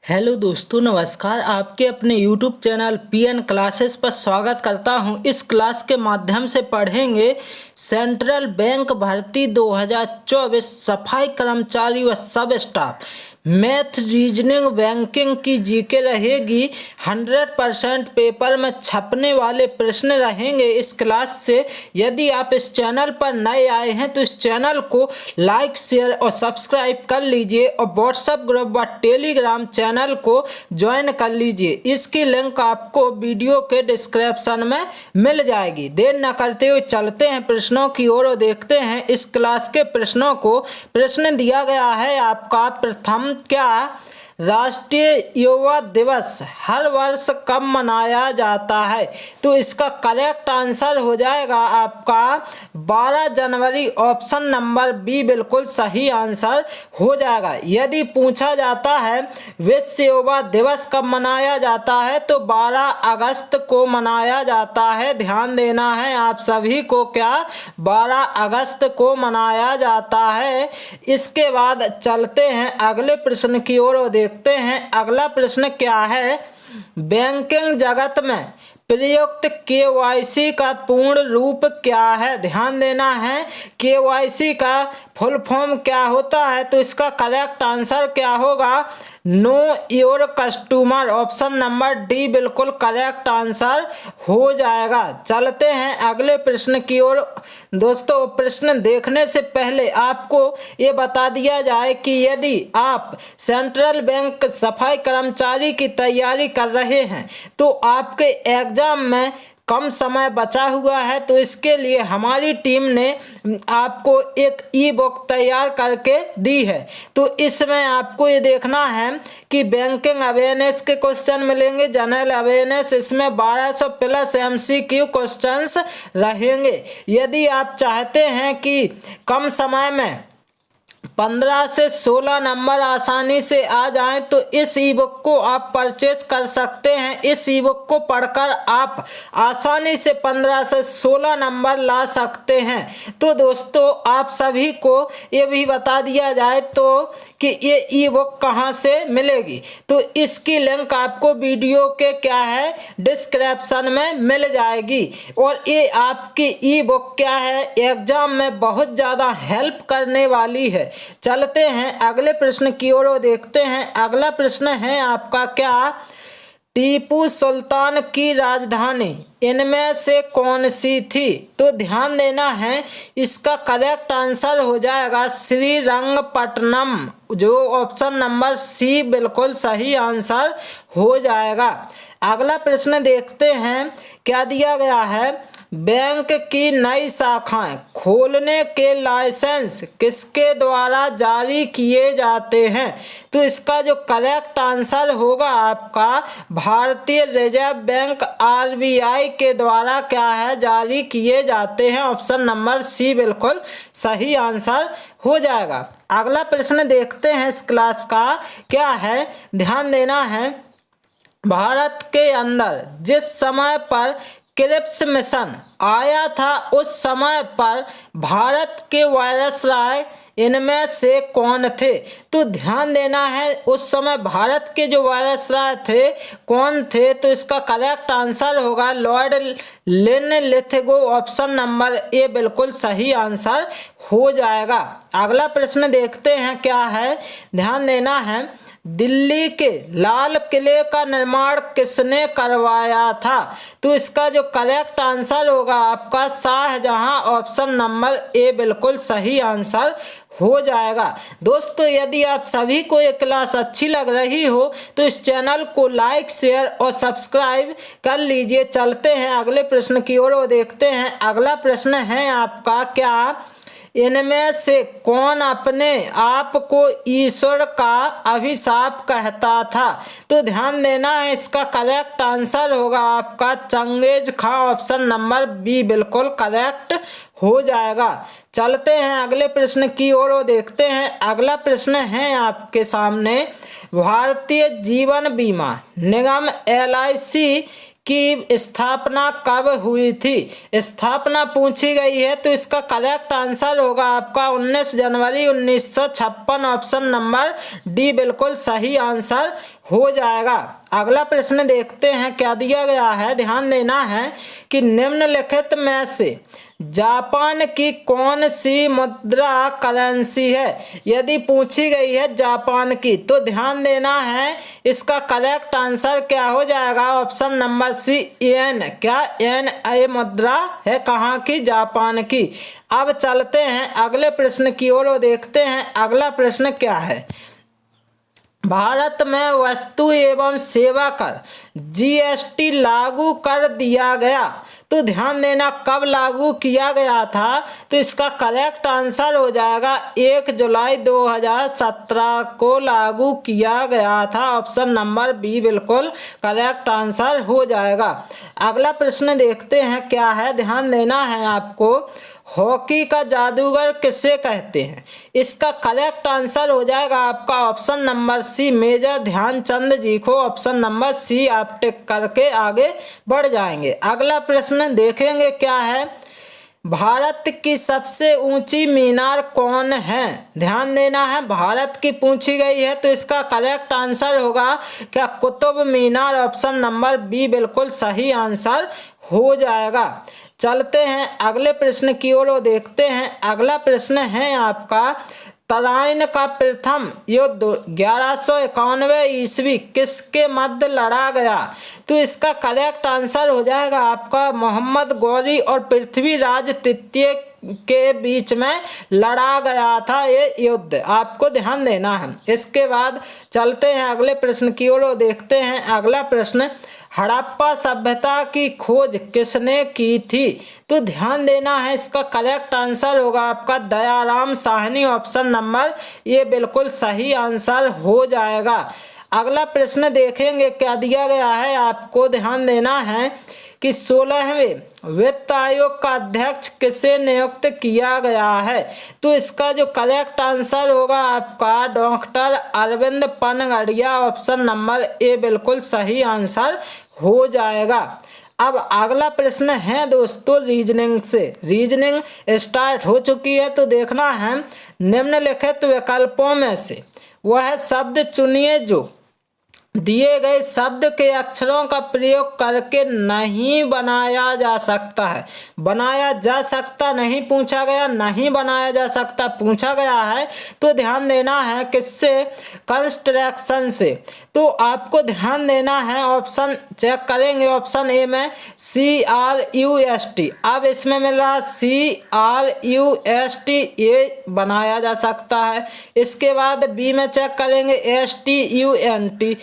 Hello दोस्तों, नमस्कार। आपके अपने YouTube चैनल पीएन क्लासेस पर स्वागत करता हूं। इस क्लास के माध्यम से पढ़ेंगे सेंट्रल बैंक भर्ती 2024 सफाई कर्मचारी व सब स्टाफ मैथ, रीजनिंग, बैंकिंग की जीके रहेगी। 100% पेपर में छपने वाले प्रश्न रहेंगे इस क्लास से। यदि आप इस चैनल पर नए आए हैं तो इस चैनल को लाइक, शेयर और सब्सक्राइब कर लीजिए और व्हाट्सएप ग्रुप व टेलीग्राम चैनल को ज्वाइन कर लीजिए। इसकी लिंक आपको वीडियो के डिस्क्रिप्शन में मिल जाएगी। देर न करते हुए चलते हैं प्रश्नों की ओर और देखते हैं इस क्लास के प्रश्नों को। प्रश्न दिया गया है आपका प्रथम, क्या राष्ट्रीय युवा दिवस हर वर्ष कब मनाया जाता है? तो इसका करेक्ट आंसर हो जाएगा आपका 12 जनवरी। ऑप्शन नंबर बी बिल्कुल सही आंसर हो जाएगा। यदि पूछा जाता है विश्व युवा दिवस कब मनाया जाता है तो 12 अगस्त को मनाया जाता है। ध्यान देना है आप सभी को, क्या 12 अगस्त को मनाया जाता है। इसके बाद चलते हैं अगले प्रश्न की ओर और देखते हैं अगला प्रश्न क्या है। बैंकिंग जगत में प्रयुक्त केवाईसी का पूर्ण रूप क्या है? ध्यान देना है, केवाईसी का फुल फॉर्म क्या होता है? तो इसका करेक्ट आंसर क्या होगा? Know your customer. Option number D बिल्कुल करेक्ट आंसर हो जाएगा। चलते हैं अगले प्रश्न की ओर। दोस्तों, प्रश्न देखने से पहले आपको ये बता दिया जाए कि यदि आप सेंट्रल बैंक सफाई कर्मचारी की तैयारी कर रहे हैं तो आपके एग्जाम में कम समय बचा हुआ है, तो इसके लिए हमारी टीम ने आपको एक ई बुक तैयार करके दी है। तो इसमें आपको ये देखना है कि बैंकिंग अवेयरनेस के क्वेश्चन मिलेंगे, जनरल अवेयरनेस, इसमें 1200 प्लस MCQ क्वेश्चंस रहेंगे। यदि आप चाहते हैं कि कम समय में 15 से 16 नंबर आसानी से आ जाएं तो इस ई बुक को आप परचेज कर सकते हैं। इस ई बुक को पढ़कर आप आसानी से 15 से 16 नंबर ला सकते हैं। तो दोस्तों, आप सभी को ये भी बता दिया जाए तो कि ये ई बुक कहाँ से मिलेगी। तो इसकी लिंक आपको वीडियो के क्या है डिस्क्रिप्शन में मिल जाएगी। और ये आपकी ई बुक क्या है, एग्जाम में बहुत ज़्यादा हेल्प करने वाली है। चलते हैं अगले प्रश्न की ओर देखते हैं। अगला प्रश्न है आपका, क्या टीपू सुल्तान की राजधानी इनमें से कौन सी थी? तो ध्यान देना है, इसका करेक्ट आंसर हो जाएगा श्रीरंगपट्टनम, जो ऑप्शन नंबर सी बिल्कुल सही आंसर हो जाएगा। अगला प्रश्न देखते हैं, क्या दिया गया है। बैंक की नई शाखाएं खोलने के लाइसेंस किसके द्वारा जारी किए जाते हैं? तो इसका जो करेक्ट आंसर होगा आपका भारतीय रिजर्व बैंक RBI के द्वारा क्या है जारी किए जाते हैं। ऑप्शन नंबर सी बिल्कुल सही आंसर हो जाएगा। अगला प्रश्न देखते हैं इस क्लास का, क्या है, ध्यान देना है। भारत के अंदर जिस समय पर क्रिप्स मिशन आया था उस समय पर भारत के वायसराय इनमें से कौन थे? तो ध्यान देना है, उस समय भारत के जो वायसराय थे कौन थे? तो इसका करेक्ट आंसर होगा Lord Linlithgow. Option number A बिल्कुल सही आंसर हो जाएगा। अगला प्रश्न देखते हैं, क्या है, ध्यान देना है। दिल्ली के लाल किले का निर्माण किसने करवाया था? तो इसका जो करेक्ट आंसर होगा आपका शाहजहां। ऑप्शन नंबर ए बिल्कुल सही आंसर हो जाएगा। दोस्तों, यदि आप सभी को ये क्लास अच्छी लग रही हो तो इस चैनल को लाइक, शेयर और सब्सक्राइब कर लीजिए। चलते हैं अगले प्रश्न की ओर और देखते हैं अगला प्रश्न है आपका, क्या इनमें से कौन अपने आप को ईश्वर का अभिशाप कहता था? तो ध्यान देना है, इसका करेक्ट आंसर होगा आपका चंगेज खां। ऑप्शन नंबर बी बिल्कुल करेक्ट हो जाएगा। चलते हैं अगले प्रश्न की ओर और देखते हैं अगला प्रश्न है आपके सामने। भारतीय जीवन बीमा निगम LIC की स्थापना कब हुई थी? स्थापना पूछी गई है तो इसका करेक्ट आंसर होगा आपका 19 जनवरी 1956। ऑप्शन नंबर डी बिल्कुल सही आंसर हो जाएगा। अगला प्रश्न देखते हैं क्या दिया गया है। ध्यान देना है कि निम्नलिखित में से जापान की कौन सी मुद्रा करेंसी है। यदि पूछी गई है जापान की तो ध्यान देना है इसका करेक्ट आंसर क्या हो जाएगा। ऑप्शन नंबर सी येन। क्या येन ये मुद्रा है कहाँ की, जापान की। अब चलते हैं अगले प्रश्न की ओर और देखते हैं अगला प्रश्न क्या है। भारत में वस्तु एवं सेवा कर जीएसटी लागू कर दिया गया, तो ध्यान देना कब लागू किया गया था। तो इसका करेक्ट आंसर हो जाएगा 1 जुलाई 2017 को लागू किया गया था। ऑप्शन नंबर बी बिल्कुल करेक्ट आंसर हो जाएगा। अगला प्रश्न देखते हैं क्या है। ध्यान देना है आपको, हॉकी का जादूगर किसे कहते हैं। इसका करेक्ट आंसर हो जाएगा आपका option number C major Dhyanchand ji को। ऑप्शन नंबर सी आप टिक करके आगे बढ़ जाएंगे। अगला प्रश्न देखेंगे क्या है। भारत की सबसे ऊंची मीनार कौन है। ध्यान देना है भारत की पूछी गई है तो इसका करेक्ट आंसर होगा क्या Qutub Minar. Option number B बिल्कुल सही आंसर हो जाएगा। चलते हैं अगले प्रश्न की ओर देखते हैं। अगला प्रश्न है आपका, तराइन का प्रथम युद्ध 1191 ईस्वी किसके मध्य लड़ा गया। तो इसका करेक्ट आंसर हो जाएगा आपका मोहम्मद गौरी और पृथ्वीराज तृतीय के बीच में लड़ा गया था ये युद्ध। आपको ध्यान देना है। इसके बाद चलते हैं अगले प्रश्न की ओर देखते हैं। अगला प्रश्न, हड़प्पा सभ्यता की खोज किसने की थी। तो ध्यान देना है इसका करेक्ट आंसर होगा आपका दयाराम साहनी। ऑप्शन नंबर ये बिल्कुल सही आंसर हो जाएगा। अगला प्रश्न देखेंगे क्या दिया गया है। आपको ध्यान देना है कि 16वें वित्त आयोग का अध्यक्ष किसे नियुक्त किया गया है। तो इसका जो करेक्ट आंसर होगा आपका doctor Arvind Panagariya. Option number A बिल्कुल सही आंसर हो जाएगा। अब अगला प्रश्न है दोस्तों रीजनिंग से। रीजनिंग स्टार्ट हो चुकी है तो देखना है निम्नलिखित विकल्पों में से वह शब्द चुनिए जो दिए गए शब्द के अक्षरों का प्रयोग करके नहीं बनाया जा सकता है। बनाया जा सकता नहीं पूछा गया, नहीं बनाया जा सकता पूछा गया है। तो ध्यान देना है किससे, कंस्ट्रक्शन से। तो आपको ध्यान देना है ऑप्शन चेक करेंगे। ऑप्शन ए में CRUST। अब इसमें मिल रहा CRUST ये बनाया जा सकता है। इसके बाद बी में चेक करेंगे STUNT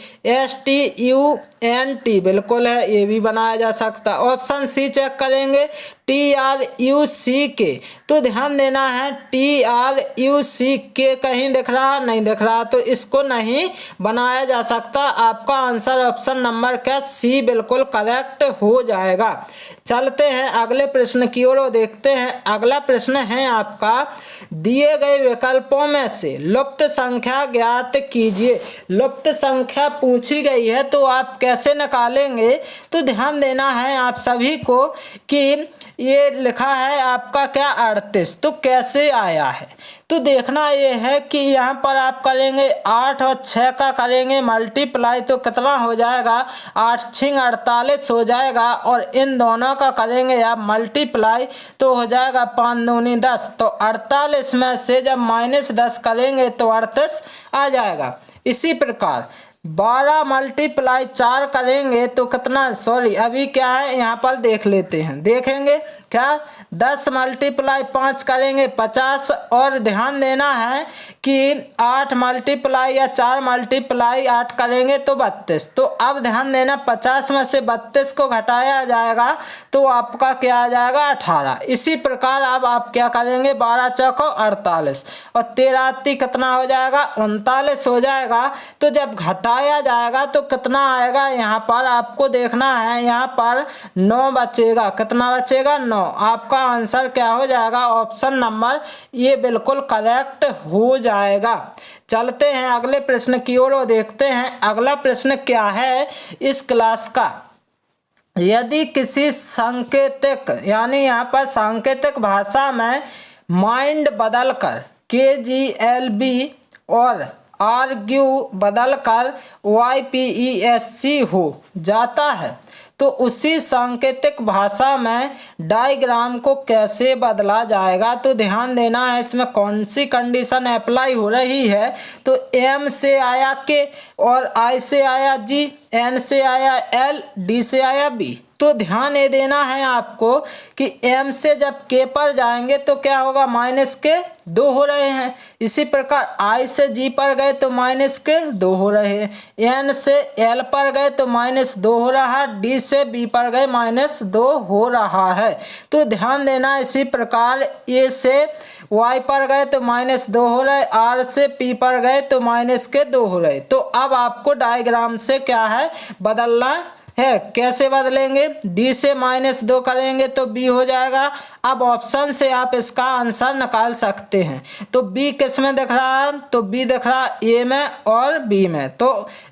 बिल्कुल है, ये भी बनाया जा सकता है। ऑप्शन सी चेक करेंगे TRUCK। तो ध्यान देना है TRUCK कहीं दिख रहा नहीं दिख रहा, तो इसको नहीं बनाया जा सकता। आपका आंसर ऑप्शन नंबर क्या सी बिल्कुल करेक्ट हो जाएगा। चलते हैं अगले प्रश्न की ओर देखते हैं। अगला प्रश्न है आपका, दिए गए विकल्पों में से लुप्त संख्या ज्ञात कीजिए। लुप्त संख्या पूछी गई है तो आप कैसे निकालेंगे। तो ध्यान देना है आप सभी को कि ये लिखा है आपका क्या 38, तो कैसे आया है। तो देखना ये है कि यहाँ पर आप करेंगे 8 और 6 का करेंगे मल्टीप्लाई तो कितना हो जाएगा 8 6 48 हो जाएगा। और इन दोनों का करेंगे आप मल्टीप्लाई तो हो जाएगा 5 दूनी 10। तो 48 में से जब -10 करेंगे तो 38 आ जाएगा। इसी प्रकार 12 मल्टीप्लाई 4 करेंगे तो कितना, सॉरी अभी क्या है यहाँ पर देख लेते हैं, देखेंगे क्या 10 मल्टीप्लाई 5 करेंगे 50। और ध्यान देना है कि 8 मल्टीप्लाई या 4 मल्टीप्लाई 8 करेंगे तो 32। तो अब ध्यान देना 50 में से 32 को घटाया जाएगा तो आपका क्या आ जाएगा 18। इसी प्रकार अब आप क्या करेंगे 12 चौको 48 और 13 कितना हो जाएगा 39 हो जाएगा। तो जब घटाया जाएगा तो कितना आएगा, यहाँ पर आपको देखना है, यहाँ पर 9 बचेगा। कितना बचेगा 9। आपका आंसर क्या हो जाएगा ऑप्शन नंबर ये बिल्कुल करेक्ट हो जाएगा। चलते हैं अगले प्रश्न की ओर देखते हैं। अगला प्रश्न क्या है इस क्लास का, यदि किसी सांकेतिक यानी यहाँ पर सांकेतिक भाषा में माइंड बदलकर KGLB और आर्ग्यू बदलकर YPESC हो जाता है तो उसी सांकेतिक भाषा में डायग्राम को कैसे बदला जाएगा। तो ध्यान देना है इसमें कौन सी कंडीशन अप्लाई हो रही है। तो M से आया K और I से आया G, N से आया L, D से आया B। तो ध्यान ये देना है आपको कि M से जब K पर जाएंगे तो क्या होगा, -K 2 हो रहे हैं। इसी प्रकार I से G पर गए तो -K 2 हो रहे हैं। N से L पर गए तो -2 हो रहा है। D से B पर गए -2 हो रहा है। तो ध्यान देना इसी प्रकार A से Y पर गए तो -2 हो रहे, R से P पर गए तो -K 2 हो रहे। तो अब आपको डायग्राम से क्या है, बदलना है। कैसे बदलेंगे, D से -2 करेंगे तो B हो जाएगा। अब ऑप्शन से आप इसका आंसर निकाल सकते हैं। तो B किस में दिख रहा है, तो B दिख रहा है A में और B में, तो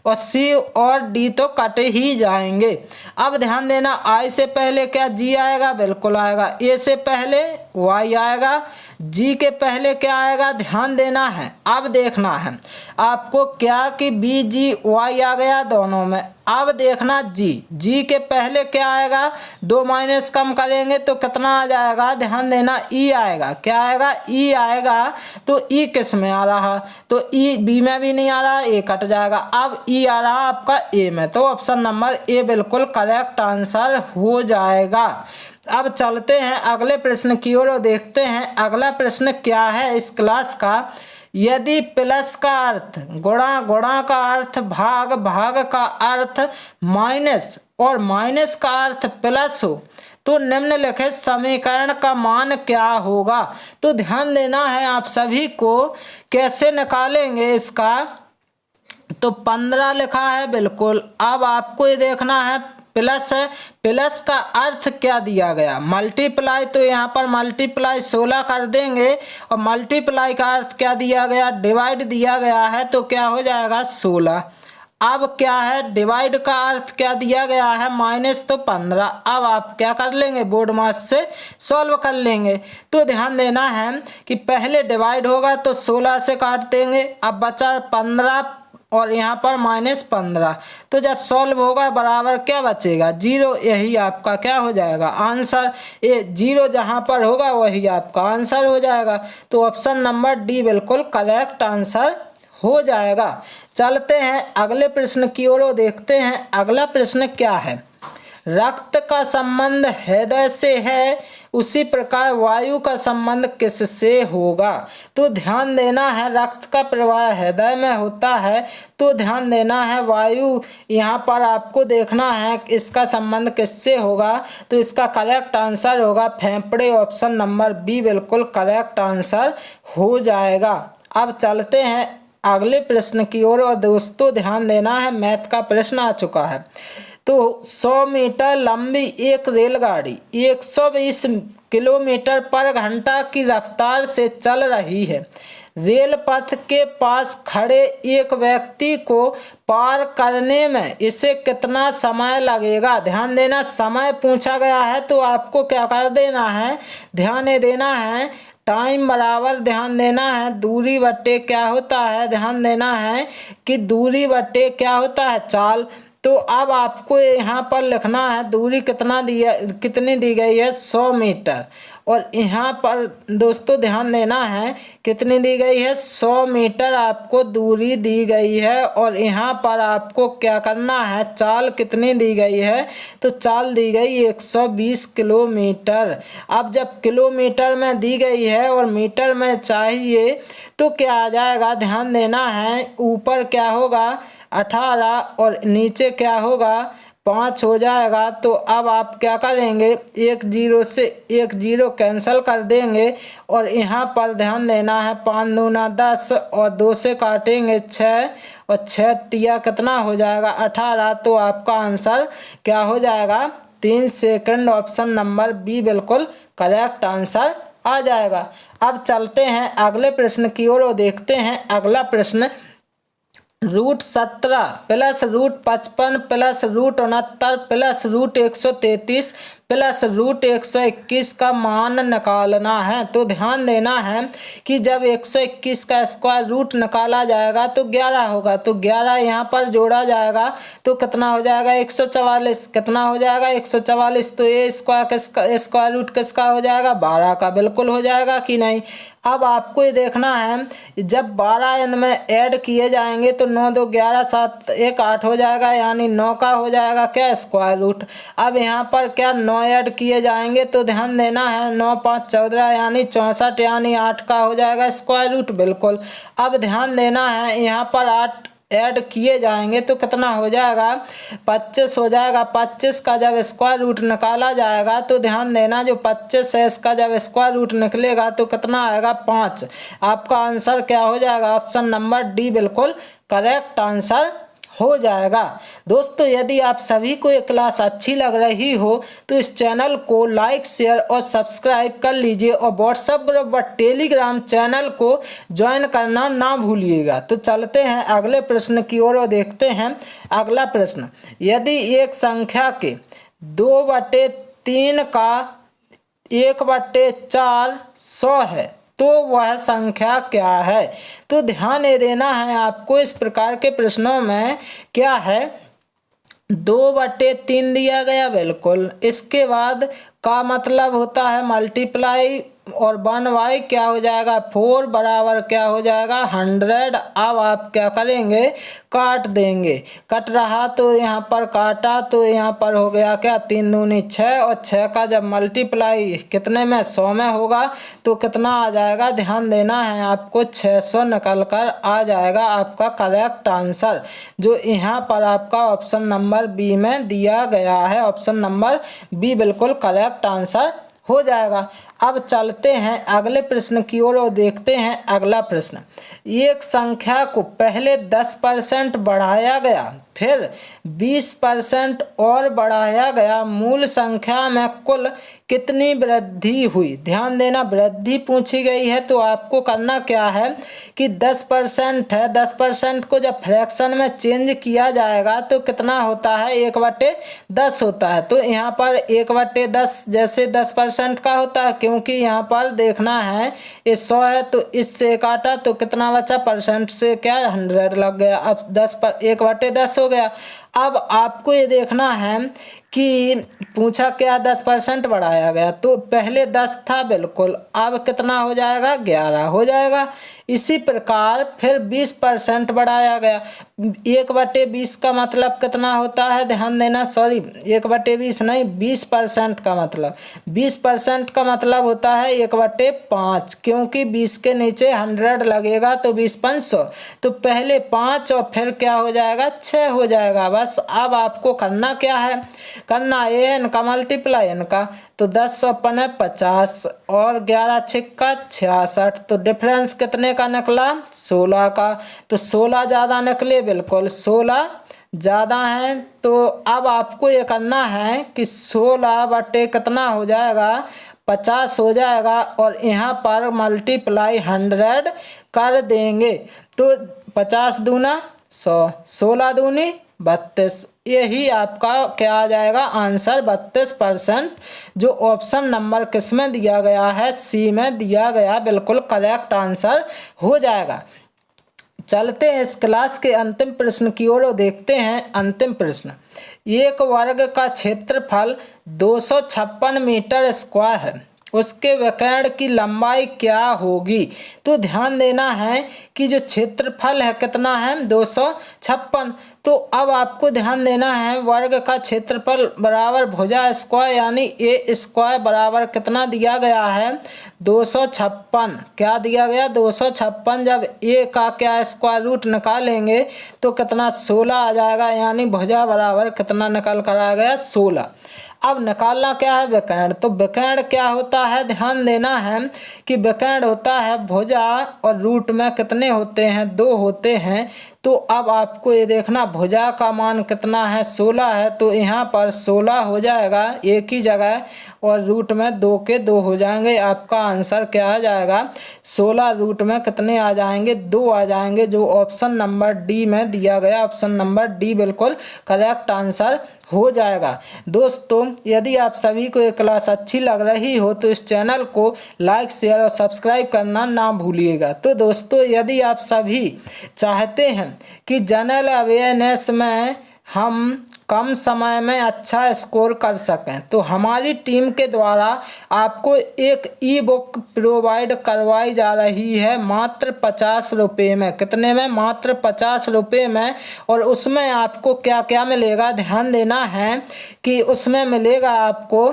और C और D तो कट ही जाएंगे। अब ध्यान देना I से पहले क्या G आएगा, बिल्कुल आएगा। A से पहले Y आएगा, G के पहले क्या आएगा, ध्यान देना है। अब देखना है आपको क्या कि B G Y आ गया दोनों में। अब देखना G के पहले क्या आएगा, 2 माइनस कम करेंगे तो कितना आ जाएगा, ध्यान देना E आएगा। क्या आएगा, E आएगा। तो E किस में आ रहा, तो E B में भी नहीं आ रहा, A कट जाएगा। अब E आ रहा आपका A में, तो ऑप्शन नंबर A बिल्कुल करेक्ट आंसर हो जाएगा। अब चलते हैं अगले प्रश्न की ओर और देखते हैं अगला प्रश्न क्या है इस क्लास का। यदि प्लस का अर्थ गुणा, गुणा का अर्थ भाग, भाग का अर्थ माइनस और माइनस का अर्थ प्लस हो तो निम्नलिखित समीकरण का मान क्या होगा। तो ध्यान देना है आप सभी को, कैसे निकालेंगे इसका। तो 15 लिखा है बिल्कुल। अब आपको ये देखना है प्लस है, प्लस का अर्थ क्या दिया गया, मल्टीप्लाई। तो यहाँ पर मल्टीप्लाई 16 कर देंगे और मल्टीप्लाई का अर्थ क्या दिया गया, डिवाइड दिया गया है, तो क्या हो जाएगा 16। अब क्या है, डिवाइड का अर्थ क्या दिया गया है, माइनस, तो 15। अब आप क्या कर लेंगे, बोर्ड मास से सॉल्व कर लेंगे। तो ध्यान देना है कि पहले डिवाइड होगा तो 16 से काट देंगे, अब बचा 15 और यहाँ पर -15। तो जब सॉल्व होगा बराबर क्या बचेगा, 0। यही आपका क्या हो जाएगा आंसर। ये 0 जहाँ पर होगा वही आपका आंसर हो जाएगा। तो ऑप्शन नंबर डी बिल्कुल करेक्ट आंसर हो जाएगा। चलते हैं अगले प्रश्न की ओर, देखते हैं अगला प्रश्न क्या है। रक्त का संबंध हृदय से है, उसी प्रकार वायु का संबंध किससे होगा। तो ध्यान देना है रक्त का प्रवाह हृदय में होता है, तो ध्यान देना है वायु यहाँ पर आपको देखना है इसका संबंध किससे होगा। तो इसका करेक्ट आंसर होगा फेफड़े, ऑप्शन नंबर बी बिल्कुल करेक्ट आंसर हो जाएगा। अब चलते हैं अगले प्रश्न की ओर और दोस्तों ध्यान देना है मैथ का प्रश्न आ चुका है। तो 100 मीटर लंबी एक रेलगाड़ी 120 किलोमीटर पर घंटा की रफ्तार से चल रही है। रेल पथ के पास खड़े एक व्यक्ति को पार करने में इसे कितना समय लगेगा। ध्यान देना समय पूछा गया है तो आपको क्या कर देना है, ध्यान देना है टाइम बराबर, ध्यान देना है दूरी बटे क्या होता है, ध्यान देना है कि दूरी बटे क्या होता है चाल। तो अब आपको यहाँ पर लिखना है दूरी कितनी दी गई है 100 मीटर, और यहाँ पर दोस्तों ध्यान देना है कितनी दी गई है 100 मीटर आपको दूरी दी गई है। और यहाँ पर आपको क्या करना है, चाल कितनी दी गई है, तो चाल दी गई 120 किलोमीटर। अब जब किलोमीटर में दी गई है और मीटर में चाहिए तो क्या आ जाएगा, ध्यान देना है ऊपर क्या होगा 18 और नीचे क्या होगा 5 हो जाएगा। तो अब आप क्या करेंगे, 1 0 से 1 0 कैंसिल कर देंगे और यहाँ पर ध्यान देना है 5 दूना 10 और 2 से काटेंगे 6 और 6 तिया कितना हो जाएगा 18। तो आपका आंसर क्या हो जाएगा 3 सेकंड, ऑप्शन नंबर बी बिल्कुल करेक्ट आंसर आ जाएगा। अब चलते हैं अगले प्रश्न की ओर और देखते हैं अगला प्रश्न। √17 plus √55 plus √69 plus √133 plus root 121 का मान निकालना है। तो ध्यान देना है कि जब 121 का स्क्वायर रूट निकाला जाएगा तो 11 होगा, तो 11 यहाँ पर जोड़ा जाएगा तो कितना हो जाएगा 144। कितना हो जाएगा 144। तो ये स्क्वायर रूट किसका हो जाएगा 12 का, बिल्कुल हो जाएगा कि नहीं। अब आपको ये देखना है जब 12 इनमें ऐड किए जाएंगे तो 9 2 11 7 1 8 हो जाएगा, यानी 9 का हो जाएगा क्या स्क्वायर रूट। अब यहाँ पर क्या 9 ऐड किए जाएंगे तो ध्यान देना है 9 5 14 यानी 64 यानी 8 का हो जाएगा स्क्वायर रूट, बिल्कुल। अब ध्यान देना है यहाँ पर 8 ऐड किए जाएंगे तो कितना हो जाएगा 25 हो जाएगा। 25 का जब स्क्वायर रूट निकाला जाएगा तो ध्यान देना जो 25 है इसका जब स्क्वायर रूट निकलेगा तो कितना आएगा 5। आपका आंसर क्या हो जाएगा ऑप्शन नंबर डी बिल्कुल करेक्ट आंसर हो जाएगा। दोस्तों यदि आप सभी को ये क्लास अच्छी लग रही हो तो इस चैनल को लाइक शेयर और सब्सक्राइब कर लीजिए और व्हाट्सएप ग्रुप व टेलीग्राम चैनल को ज्वाइन करना ना भूलिएगा। तो चलते हैं अगले प्रश्न की ओर और देखते हैं अगला प्रश्न। यदि एक संख्या के 2/3 का 1/4 100 है तो वह संख्या क्या है। तो ध्यान ये देना है आपको इस प्रकार के प्रश्नों में क्या है 2/3 दिया गया, बिल्कुल। इसके बाद का मतलब होता है मल्टीप्लाई और 1/y क्या हो जाएगा 4 बराबर क्या हो जाएगा 100। अब आप क्या करेंगे काट देंगे, कट रहा तो यहाँ पर काटा तो यहाँ पर हो गया क्या 3 दूनी 6 और 6 का जब मल्टीप्लाई कितने में 100 में होगा तो कितना आ जाएगा। ध्यान देना है आपको 600 निकल कर आ जाएगा आपका करेक्ट आंसर, जो यहाँ पर आपका ऑप्शन नंबर बी में दिया गया है। ऑप्शन नंबर बी बिल्कुल करेक्ट आंसर हो जाएगा। अब चलते हैं अगले प्रश्न की ओर और देखते हैं अगला प्रश्न। एक संख्या को पहले 10% बढ़ाया गया फिर 20% और बढ़ाया गया, मूल संख्या में कुल कितनी वृद्धि हुई। ध्यान देना वृद्धि पूछी गई है तो आपको करना क्या है कि 10% है, 10% को जब फ्रैक्शन में चेंज किया जाएगा तो कितना होता है 1/10 होता है। तो यहाँ पर 1/10 जैसे 10% का होता है, क्योंकि यहाँ पर देखना है ये 100 है तो इससे काटा तो कितना बचा परसेंट से क्या 100 लग गया। अब 10 पर 1/10 हो गया। अब आपको ये देखना है कि पूछा क्या 10% बढ़ाया गया तो पहले 10 था, बिल्कुल। अब कितना हो जाएगा 11 हो जाएगा। इसी प्रकार फिर 20% बढ़ाया गया। 1/20 का मतलब कितना होता है, ध्यान देना, सॉरी 1/20 नहीं 20% का मतलब 20% का मतलब होता है 1/5, क्योंकि 20 के नीचे 100 लगेगा तो 20 500 तो पहले 5 और फिर क्या हो जाएगा 6 हो जाएगा। बस अब आपको करना क्या है, करना है एन का मल्टीप्लाई एन का, तो 10 और 50 और 11 छिक्का 66, तो डिफरेंस कितने का निकला 16 का। तो 16 ज़्यादा निकले, बिल्कुल 16 ज़्यादा है। तो अब आपको ये करना है कि 16 बटे कितना हो जाएगा 50 हो जाएगा और यहाँ पर मल्टीप्लाई 100 कर देंगे तो 50 दूना 100, 16 दूनी 32, यही आपका क्या आ जाएगा आंसर 32%, जो ऑप्शन नंबर किस में दिया गया है सी में दिया गया, बिल्कुल करेक्ट आंसर हो जाएगा। चलते हैं इस क्लास के अंतिम प्रश्न की ओर और देखते हैं अंतिम प्रश्न। एक वर्ग का क्षेत्रफल 256 मीटर स्क्वायर है, उसके विकर्ण की लंबाई क्या होगी। तो ध्यान देना है कि जो क्षेत्रफल है कितना है 256। तो अब आपको ध्यान देना है वर्ग का क्षेत्रफल बराबर भुजा स्क्वायर यानी ए स्क्वायर बराबर कितना दिया गया है 256। क्या दिया गया 256। जब ए का क्या स्क्वायर रूट निकालेंगे तो कितना 16 आ जाएगा, यानी भुजा बराबर कितना निकल कर आ गया 16। अब निकालना क्या है विकर्ण। तो विकर्ण क्या होता है, ध्यान देना है कि विकर्ण होता है भुजा और रूट में कितने होते हैं 2 होते हैं। तो अब आपको ये देखना भुजा का मान कितना है, 16 है, तो यहाँ पर 16 हो जाएगा एक ही जगह और रूट में 2 के 2 हो जाएंगे। आपका आंसर क्या आ जाएगा, 16 रूट में कितने आ जाएंगे, 2 आ जाएंगे, जो ऑप्शन नंबर डी में दिया गया। ऑप्शन नंबर डी बिल्कुल करेक्ट आंसर हो जाएगा। दोस्तों यदि आप सभी को ये क्लास अच्छी लग रही हो तो इस चैनल को लाइक शेयर और सब्सक्राइब करना ना भूलिएगा। तो दोस्तों यदि आप सभी चाहते हैं कि जनरल अवेयरनेस में हम कम समय में अच्छा स्कोर कर सकें तो हमारी टीम के द्वारा आपको एक ई बुक प्रोवाइड करवाई जा रही है मात्र 50 रुपये में। कितने में, मात्र 50 रुपये में। और उसमें आपको क्या क्या मिलेगा, ध्यान देना है कि उसमें मिलेगा आपको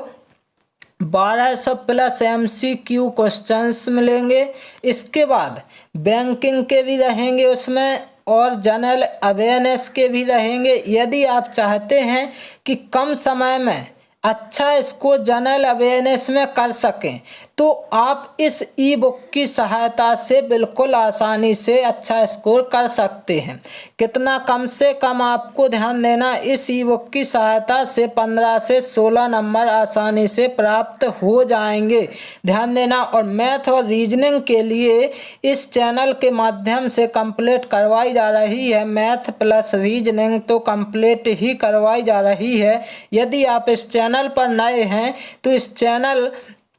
1200 प्लस MCQ क्वेश्चंस मिलेंगे। इसके बाद बैंकिंग के भी रहेंगे उसमें और जनरल अवेयरनेस के भी रहेंगे। यदि आप चाहते हैं कि कम समय में अच्छा स्कोर जनरल अवेयरनेस में कर सकें तो आप इस ई बुक की सहायता से बिल्कुल आसानी से अच्छा स्कोर कर सकते हैं। कितना, कम से कम आपको ध्यान देना, इस ई बुक की सहायता से 15 से 16 नंबर आसानी से प्राप्त हो जाएंगे। ध्यान देना। और मैथ और रीजनिंग के लिए इस चैनल के माध्यम से कंप्लीट करवाई जा रही है। मैथ प्लस रीजनिंग तो कंप्लीट ही करवाई जा रही है। यदि आप इस चैनल पर नए हैं तो इस चैनल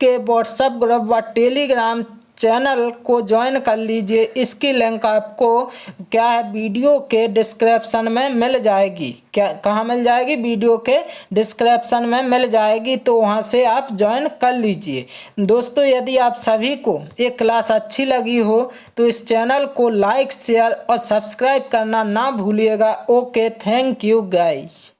के व्हाट्सएप ग्रुप व टेलीग्राम चैनल को ज्वाइन कर लीजिए। इसकी लिंक आपको क्या है, वीडियो के डिस्क्रिप्शन में मिल जाएगी। क्या, कहाँ मिल जाएगी, वीडियो के डिस्क्रिप्शन में मिल जाएगी, तो वहाँ से आप ज्वाइन कर लीजिए। दोस्तों यदि आप सभी को ये क्लास अच्छी लगी हो तो इस चैनल को लाइक शेयर और सब्सक्राइब करना ना भूलिएगा। Okay, thank you guys.